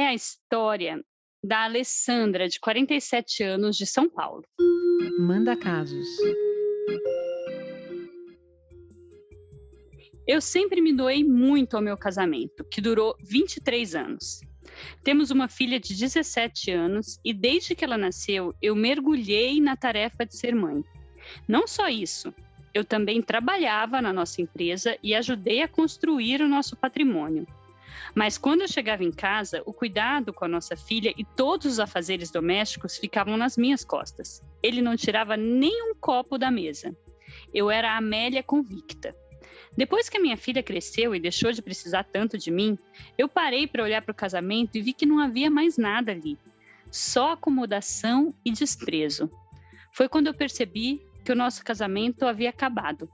a história da Alessandra, de 47 anos, de São Paulo. Manda casos. Eu sempre me doei muito ao meu casamento, que durou 23 anos. Temos uma filha de 17 anos e desde que ela nasceu, eu mergulhei na tarefa de ser mãe. Não só isso, eu também trabalhava na nossa empresa e ajudei a construir o nosso patrimônio. Mas quando eu chegava em casa, o cuidado com a nossa filha e todos os afazeres domésticos ficavam nas minhas costas. Ele não tirava nem um copo da mesa. Eu era a Amélia convicta. Depois que a minha filha cresceu e deixou de precisar tanto de mim, eu parei para olhar para o casamento e vi que não havia mais nada ali. Só acomodação e desprezo. Foi quando eu percebi que o nosso casamento havia acabado.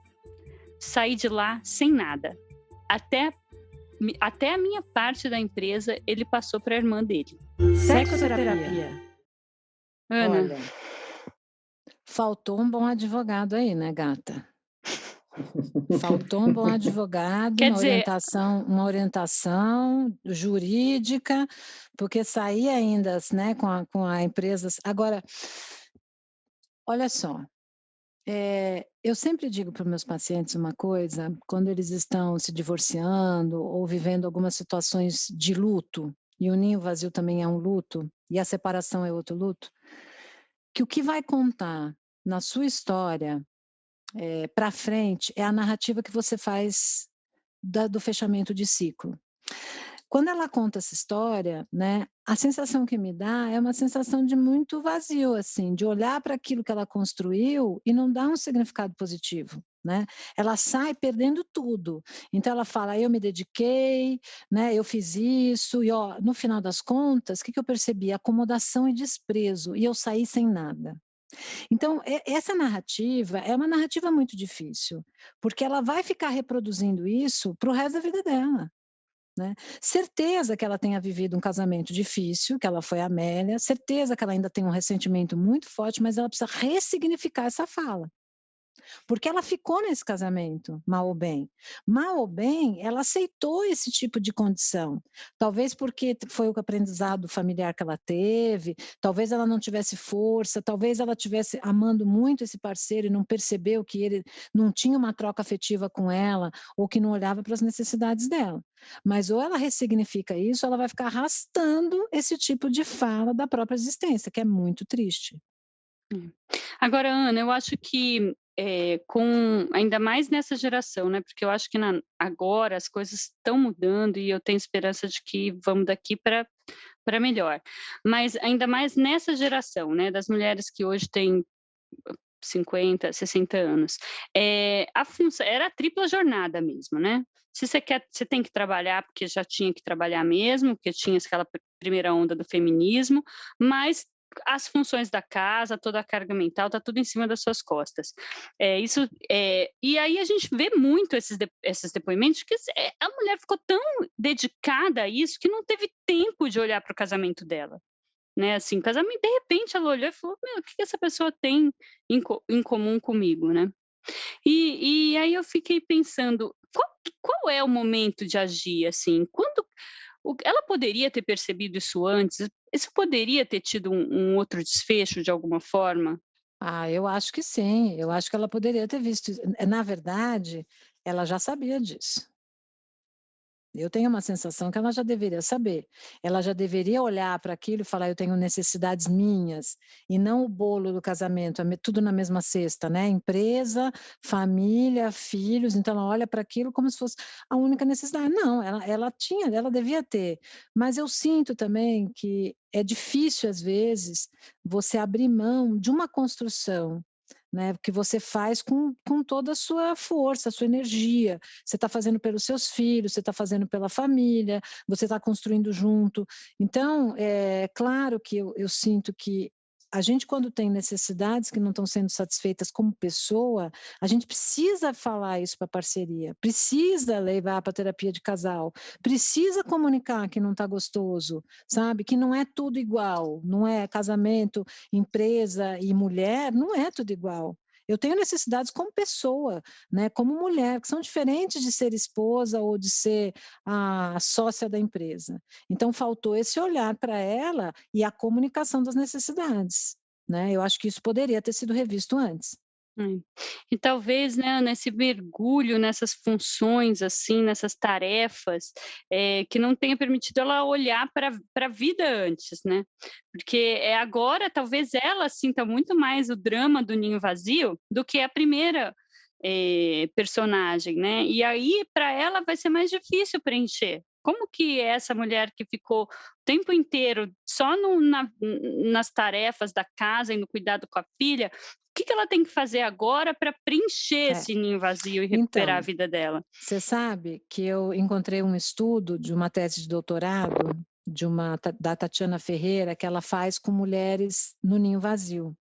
Saí de lá sem nada. Até, até a minha parte da empresa ele passou para a irmã dele. Sexoterapia. Ana, Olha, faltou um bom advogado aí, né, gata? Faltou um bom advogado, quer dizer, uma orientação jurídica, porque sair ainda, né, com a empresa. Agora, olha só, eu sempre digo para os meus pacientes uma coisa, quando eles estão se divorciando ou vivendo algumas situações de luto, e o ninho vazio também é um luto, e a separação é outro luto, que o que vai contar na sua história para frente é a narrativa que você faz do fechamento de ciclo. Quando ela conta essa história, né, a sensação que me dá é uma sensação de muito vazio, assim, de olhar para aquilo que ela construiu e não dar um significado positivo, né? Ela sai perdendo tudo. Então ela fala, eu me dediquei, né, eu fiz isso, e ó, no final das contas, o que que eu percebi? Acomodação e desprezo, e eu saí sem nada. Então, essa narrativa é uma narrativa muito difícil, porque ela vai ficar reproduzindo isso para o resto da vida dela. Né? Certeza que ela tenha vivido um casamento difícil, que ela foi Amélia, certeza que ela ainda tem um ressentimento muito forte, mas ela precisa ressignificar essa fala. Porque ela ficou nesse casamento, mal ou bem. Mal ou bem, ela aceitou esse tipo de condição. Talvez porque foi o aprendizado familiar que ela teve, talvez ela não tivesse força, talvez ela tivesse amando muito esse parceiro e não percebeu que ele não tinha uma troca afetiva com ela, ou que não olhava para as necessidades dela. Mas ou ela ressignifica isso, ou ela vai ficar arrastando esse tipo de fala da própria existência, que é muito triste. agora, Ana, eu acho que com ainda mais nessa geração, né? Porque eu acho que agora as coisas estão mudando e eu tenho esperança de que vamos daqui para melhor. Mas ainda mais nessa geração, né? Das mulheres que hoje têm 50, 60 anos. A função era a tripla jornada mesmo, né? Se você quer, você tem que trabalhar porque já tinha que trabalhar mesmo, porque tinha aquela primeira onda do feminismo, mas as funções da casa, toda a carga mental, tá tudo em cima das suas costas. E aí a gente vê muito esses depoimentos que a mulher ficou tão dedicada a isso que não teve tempo de olhar para o casamento dela. Né, assim, casamento, de repente ela olhou e falou: "Meu, o que que essa pessoa tem em comum comigo", né. E aí eu fiquei pensando, qual é o momento de agir, assim? Quando ela poderia ter percebido isso antes? Isso poderia ter tido um outro desfecho de alguma forma? Ah, eu acho que sim, eu acho que ela poderia ter visto isso. Na verdade, ela já sabia disso. Eu tenho uma sensação que ela já deveria saber. Ela já deveria olhar para aquilo e falar: "Eu tenho necessidades minhas", e não o bolo do casamento, tudo na mesma cesta, né, empresa, família, filhos, então ela olha para aquilo como se fosse a única necessidade. Não, ela devia ter, mas eu sinto também que é difícil, às vezes, você abrir mão de uma construção, né, que você faz com toda a sua força, a sua energia. Você está fazendo pelos seus filhos, você está fazendo pela família, você está construindo junto. Então, é claro que eu sinto que a gente, quando tem necessidades que não estão sendo satisfeitas como pessoa, a gente precisa falar isso para a parceria, precisa levar para terapia de casal, precisa comunicar que não está gostoso, sabe? Que não é tudo igual, não é casamento, empresa e mulher, não é tudo igual. Eu tenho necessidades como pessoa, né, como mulher, que são diferentes de ser esposa ou de ser a sócia da empresa. Então, faltou esse olhar para ela e a comunicação das necessidades, né? Eu acho que isso poderia ter sido revisto antes. Hum. E talvez, né, nesse mergulho nessas funções, assim, nessas tarefas, que não tenha permitido ela olhar para a vida antes, né. Porque, agora talvez ela sinta muito mais o drama do ninho vazio do que a primeira, personagem, né. E aí para ela vai ser mais difícil preencher. Como que essa mulher que ficou o tempo inteiro só nas tarefas da casa e no cuidado com a filha, que ela tem que fazer agora para preencher É, esse ninho vazio e recuperar a então, vida dela? você sabe que eu encontrei um estudo de uma tese de doutorado da Tatiana Ferreira, que ela faz com mulheres no ninho vazio.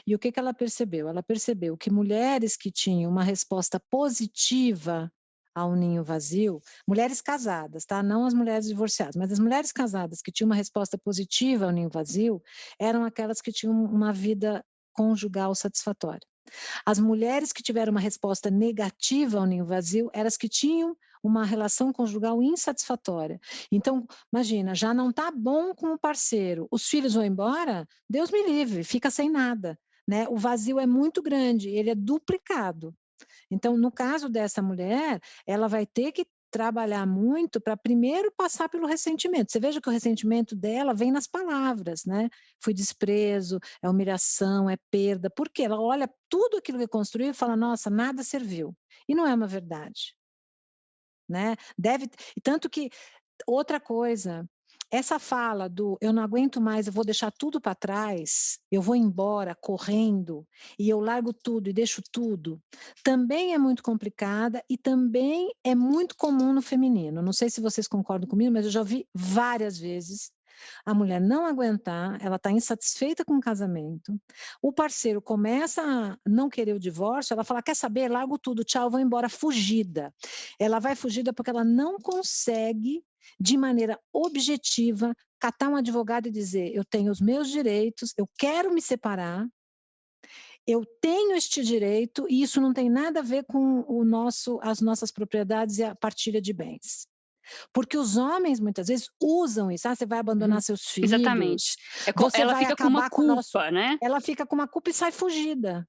E o que ela percebeu? Ela percebeu que mulheres que tinham uma resposta positiva ao ninho vazio, mulheres casadas, tá? Não as mulheres divorciadas, mas as mulheres casadas que tinham uma resposta positiva ao ninho vazio, eram aquelas que tinham uma vida conjugal satisfatória. As mulheres que tiveram uma resposta negativa ao ninho vazio eram as que tinham uma relação conjugal insatisfatória. Então, imagina, já não está bom com o parceiro, os filhos vão embora, Deus me livre, fica sem nada, né? O vazio é muito grande, ele é duplicado. Então, no caso dessa mulher, ela vai ter que trabalhar muito para primeiro passar pelo ressentimento. Você veja que o ressentimento dela vem nas palavras, né? Foi desprezo, é humilhação, é perda. Por quê? Ela olha tudo aquilo que construiu e fala: "Nossa, nada serviu". E não é uma verdade, né? E tanto que outra coisa, essa fala do "eu não aguento mais, eu vou deixar tudo para trás, eu vou embora correndo e eu largo tudo e deixo tudo", também é muito complicada e também é muito comum no feminino. Não sei se vocês concordam comigo, mas eu já ouvi várias vezes a mulher não aguentar, ela está insatisfeita com o casamento, o parceiro começa a não querer o divórcio, ela fala: "Quer saber? Largo tudo, tchau, vou embora", fugida. Ela vai fugida porque ela não consegue, de maneira objetiva, catar um advogado e dizer: "Eu tenho os meus direitos, eu quero me separar, eu tenho este direito e isso não tem nada a ver com as nossas propriedades e a partilha de bens". Porque os homens muitas vezes usam isso: "Ah, você vai abandonar Uhum. seus Exatamente. filhos, Ela você vai fica com uma acabar com o nosso", culpa, né. ela fica com uma culpa e sai fugida.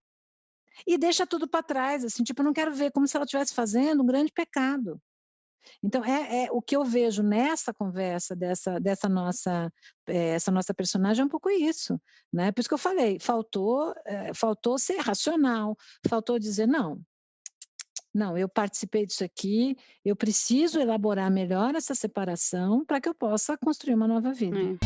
E deixa tudo para trás, assim, tipo, eu não quero ver, como se ela estivesse fazendo um grande pecado. Então o que eu vejo nessa conversa essa nossa personagem é um pouco isso, né, por isso que eu falei, faltou ser racional, faltou dizer: "Não, não, eu participei disso aqui, eu preciso elaborar melhor essa separação para que eu possa construir uma nova vida". É.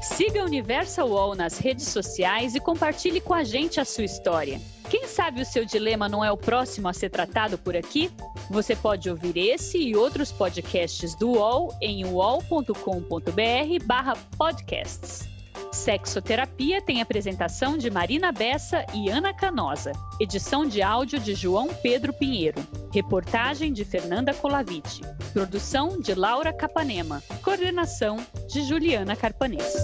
Siga a Universal UOL nas redes sociais e compartilhe com a gente a sua história. Quem sabe o seu dilema não é o próximo a ser tratado por aqui? Você pode ouvir esse e outros podcasts do UOL em uol.com.br/podcasts. Sexoterapia tem apresentação de Marina Bessa e Ana Canosa. Edição de áudio de João Pedro Pinheiro. Reportagem de Fernanda Colaviti. Produção de Laura Capanema. Coordenação de Juliana Carpanês.